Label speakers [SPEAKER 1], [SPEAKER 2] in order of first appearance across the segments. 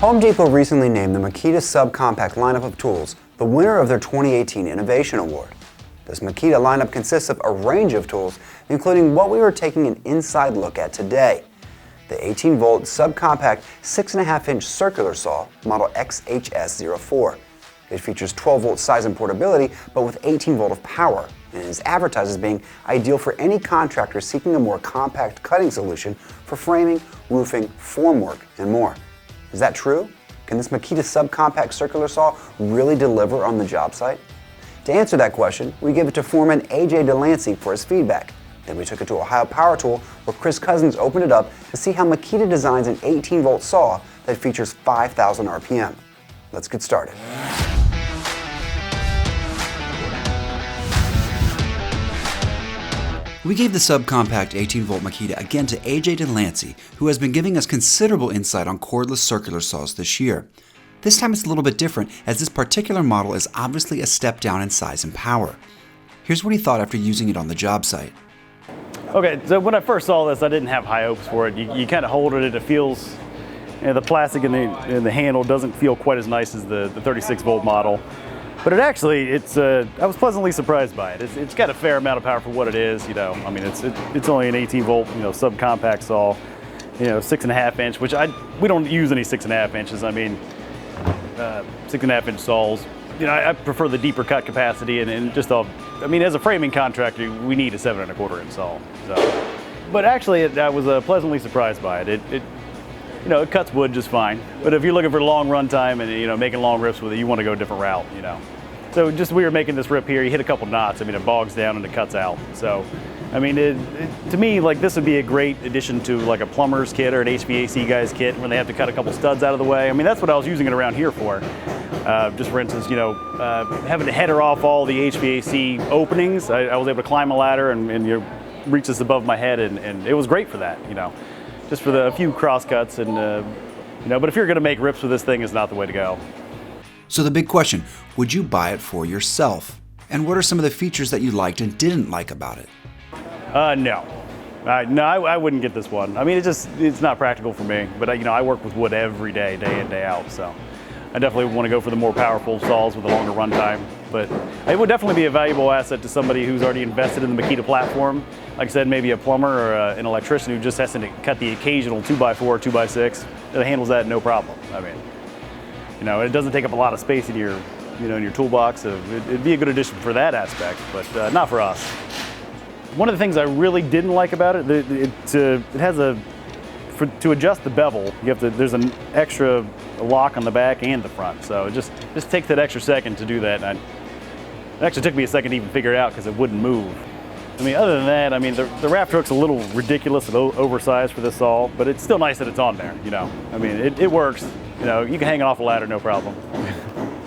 [SPEAKER 1] Home Depot recently named the Makita Subcompact lineup of tools the winner of their 2018 Innovation Award. This Makita lineup consists of a range of tools, including what we are taking an inside look at today. The 18-volt Subcompact 6.5-inch circular saw, model XHS04. It features 12-volt size and portability, but with 18-volt of power, and is advertised as being ideal for any contractor seeking a more compact cutting solution for framing, roofing, formwork, and more. Is that true? Can this Makita Subcompact circular saw really deliver on the job site? To answer that question, we gave it to foreman AJ Delancey for his feedback. Then we took it to Ohio Power Tool, where Kris Cousins opened it up to see how Makita designs an 18-volt saw that features 5,000 RPM. Let's get started.
[SPEAKER 2] We gave the Subcompact 18-volt Makita again to AJ Delancey, who has been giving us considerable insight on cordless circular saws this year. This time it's a little bit different, as this particular model is obviously a step down in size and power. Here's what he thought after using it on the job site.
[SPEAKER 3] Okay, so when I first saw this, I didn't have high hopes for it. You kind of hold it and it feels, the plastic in the handle doesn't feel quite as nice as the 36-volt model. But it actually, I was pleasantly surprised by it. It's got a fair amount of power for what it is, I mean, it's only an 18-volt, subcompact saw, 6.5 inch, which we don't use any 6.5 inches. I mean, 6.5 inch saws. I prefer the deeper cut capacity and just as a framing contractor, we need a 7.25 inch saw. So, but actually, I was pleasantly surprised by it. It cuts wood just fine. But if you're looking for long run time and making long rips with it, you want to go a different route. So just we were making this rip here, you hit a couple knots. It bogs down and it cuts out. So, to me, this would be a great addition to a plumber's kit or an HVAC guy's kit when they have to cut a couple studs out of the way. That's what I was using it around here for. Just for instance, having to header off all the HVAC openings, I was able to climb a ladder and reach this above my head, and it was great for that, just for a few cross cuts, and but if you're going to make rips with this thing, it's not the way to go.
[SPEAKER 2] So the big question, would you buy it for yourself? And what are some of the features that you liked and didn't like about it?
[SPEAKER 3] No, I wouldn't get this one. It's not practical for me, but I work with wood every day, day in, day out, so I definitely want to go for the more powerful saws with a longer runtime. But it would definitely be a valuable asset to somebody who's already invested in the Makita platform. Like I said, maybe a plumber or an electrician who just has to cut the occasional 2x4 or 2x6. It handles that no problem. It doesn't take up a lot of space in your, in your toolbox. So it'd be a good addition for that aspect, but not for us. One of the things I really didn't like about it, it has to adjust the bevel, there's an extra lock on the back and the front. So it just takes that extra second to do that. And it actually took me a second to even figure it out because it wouldn't move. Other than that, the raft hook's a little ridiculous and oversized for this saw, but it's still nice that it's on there, It works. You can hang it off a ladder, no problem.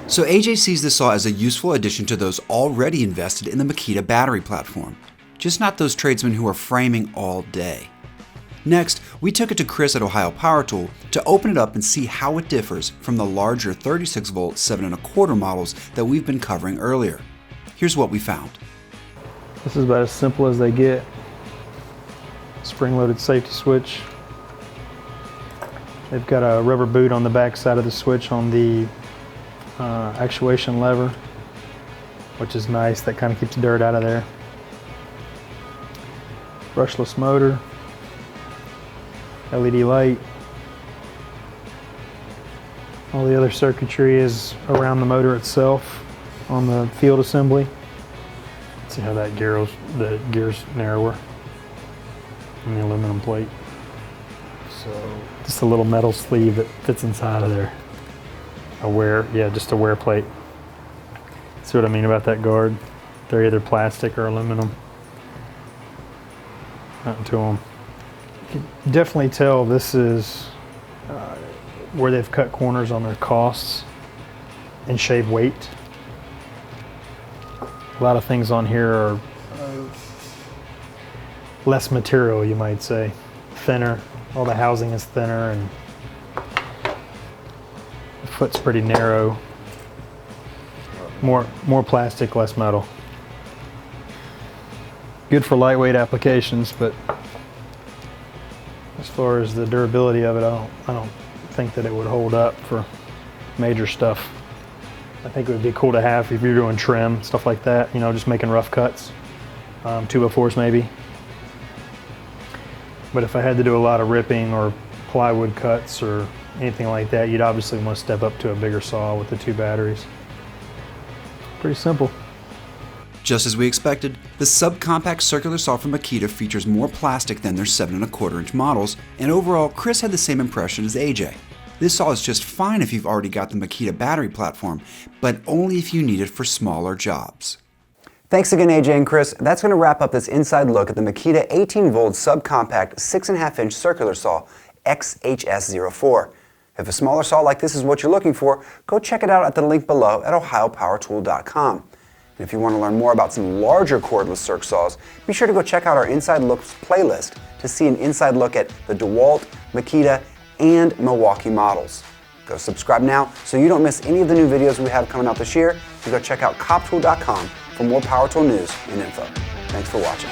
[SPEAKER 2] So AJ sees this saw as a useful addition to those already invested in the Makita battery platform, just not those tradesmen who are framing all day. Next, we took it to Kris at Ohio Power Tool to open it up and see how it differs from the larger 36-volt 7.25 models that we've been covering earlier. Here's what we found.
[SPEAKER 4] This is about as simple as they get. Spring-loaded safety switch. They've got a rubber boot on the back side of the switch on the actuation lever, which is nice. That kind of keeps dirt out of there. Brushless motor. LED light. All the other circuitry is around the motor itself on the field assembly. Let's see how that the gear's narrower on the aluminum plate. So just a little metal sleeve that fits inside of there. Just a wear plate. See what I mean about that guard? They're either plastic or aluminum. Nothing to them. You can definitely tell this is where they've cut corners on their costs and shave weight. A lot of things on here are less material, you might say. Thinner. All the housing is thinner and the foot's pretty narrow. More plastic, less metal. Good for lightweight applications, but as far as the durability of it, I don't think that it would hold up for major stuff. I think it would be cool to have if you're doing trim, stuff like that, you know, just making rough cuts, 2x4s maybe. But if I had to do a lot of ripping or plywood cuts or anything like that, you'd obviously want to step up to a bigger saw with the 2 batteries. Pretty simple.
[SPEAKER 2] Just as we expected, the subcompact circular saw from Makita features more plastic than their 7¼ inch models, and overall, Kris had the same impression as AJ. This saw is just fine if you've already got the Makita battery platform, but only if you need it for smaller jobs.
[SPEAKER 1] Thanks again, AJ and Kris. That's going to wrap up this inside look at the Makita 18V Subcompact 6½ inch circular saw XHS04. If a smaller saw like this is what you're looking for, go check it out at the link below at ohiopowertool.com. And if you want to learn more about some larger cordless circ saws, be sure to go check out our Inside Looks playlist to see an inside look at the DeWalt, Makita, and Milwaukee models. Go subscribe now so you don't miss any of the new videos we have coming out this year, and go check out coptool.com for more power tool news and info. Thanks for watching.